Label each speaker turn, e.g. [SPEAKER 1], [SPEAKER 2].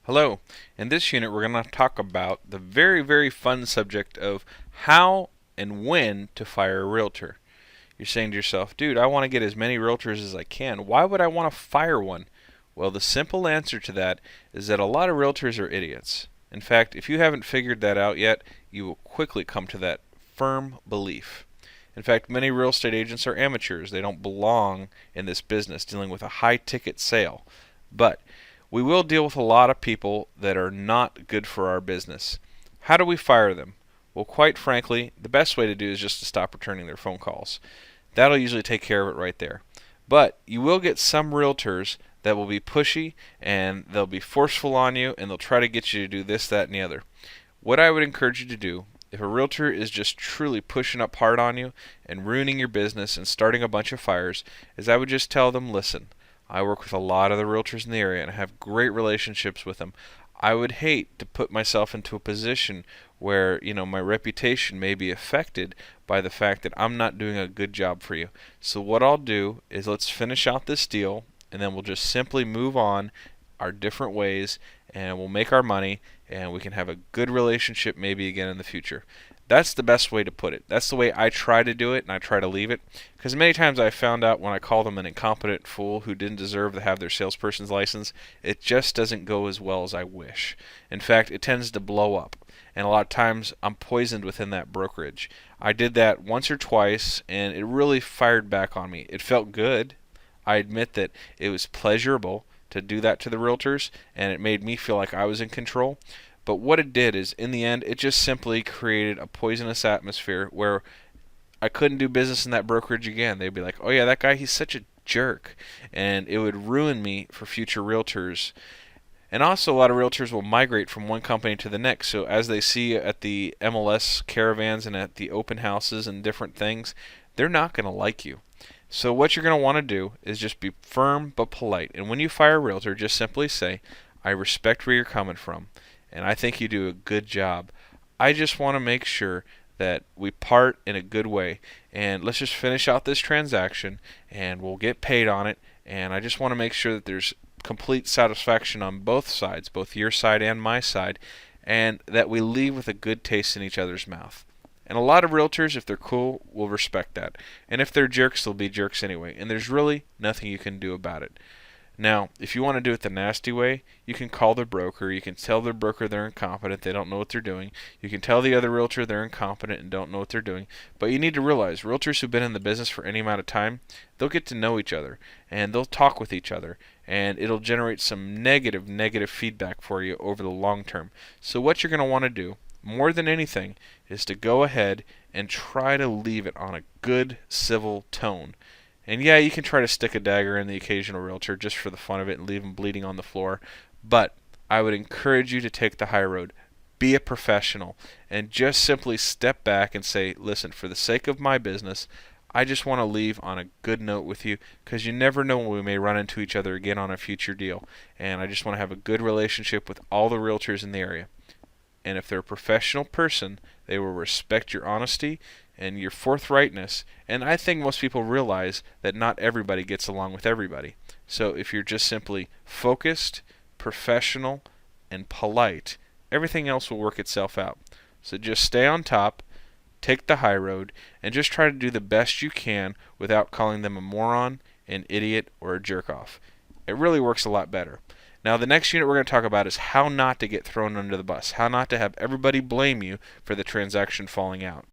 [SPEAKER 1] Hello. In this unit, we're going to talk about the very fun subject of how and when to fire a realtor. You're saying to yourself, dude, I want to get as many realtors as I can. Why would I want to fire one? Well, the simple answer to that is that a lot of realtors are idiots. In fact, if you haven't figured that out yet, you will quickly come to that firm belief. In fact, many real estate agents are amateurs. They don't belong in this business dealing with a high-ticket sale. But we will deal with a lot of people that are not good for our business. How do we fire them? Well, quite frankly, the best way to do is just to stop returning their phone calls. That'll usually take care of it right there. But you will get some realtors that will be pushy and they'll be forceful on you and they'll try to get you to do this, that, and the other. What I would encourage you to do, if a realtor is just truly pushing up hard on you and ruining your business and starting a bunch of fires, is I would just tell them, listen, I work with a lot of the realtors in the area and I have great relationships with them. I would hate to put myself into a position where, my reputation may be affected by the fact that I'm not doing a good job for you. So what I'll do is let's finish out this deal and then we'll just simply move on our different ways and we'll make our money and we can have a good relationship maybe again in the future. That's the best way to put it. That's the way I try to do it, and I try to leave it. Because many times I found out when I call them an incompetent fool who didn't deserve to have their salesperson's license, it just doesn't go as well as I wish. In fact, it tends to blow up. And a lot of times I'm poisoned within that brokerage. I did that once or twice, and it really fired back on me. It felt good. I admit that it was pleasurable to do that to the realtors, and it made me feel like I was in control. But what it did is, in the end, it just simply created a poisonous atmosphere where I couldn't do business in that brokerage again. They'd be like, oh yeah, that guy, he's such a jerk. And it would ruin me for future realtors. And also, a lot of realtors will migrate from one company to the next. So as they see at the MLS caravans and at the open houses and different things, they're not going to like you. So what you're going to want to do is just be firm but polite. And when you fire a realtor, just simply say, I respect where you're coming from, and I think you do a good job. I just want to make sure that we part in a good way, and let's just finish out this transaction, and we'll get paid on it, and I just want to make sure that there's complete satisfaction on both sides, both your side and my side, and that we leave with a good taste in each other's mouth. And a lot of realtors, if they're cool, will respect that. And if they're jerks, they'll be jerks anyway. And there's really nothing you can do about it. Now, if you want to do it the nasty way, you can call the broker. You can tell the broker they're incompetent, they don't know what they're doing. You can tell the other realtor they're incompetent and don't know what they're doing. But you need to realize, realtors who've been in the business for any amount of time, they'll get to know each other, and they'll talk with each other, and it'll generate some negative feedback for you over the long term. So what you're going to want to do, more than anything, is to go ahead and try to leave it on a good civil tone. And yeah, you can try to stick a dagger in the occasional realtor just for the fun of it and leave them bleeding on the floor. But I would encourage you to take the high road. Be a professional and just simply step back and say, listen, for the sake of my business, I just want to leave on a good note with you because you never know when we may run into each other again on a future deal. And I just want to have a good relationship with all the realtors in the area. And if they're a professional person, they will respect your honesty and your forthrightness. And I think most people realize that not everybody gets along with everybody. So if you're just simply focused, professional, and polite, everything else will work itself out. So just stay on top, take the high road, and just try to do the best you can without calling them a moron, an idiot, or a jerk-off. It really works a lot better. Now, the next unit we're going to talk about is how not to get thrown under the bus, how not to have everybody blame you for the transaction falling out.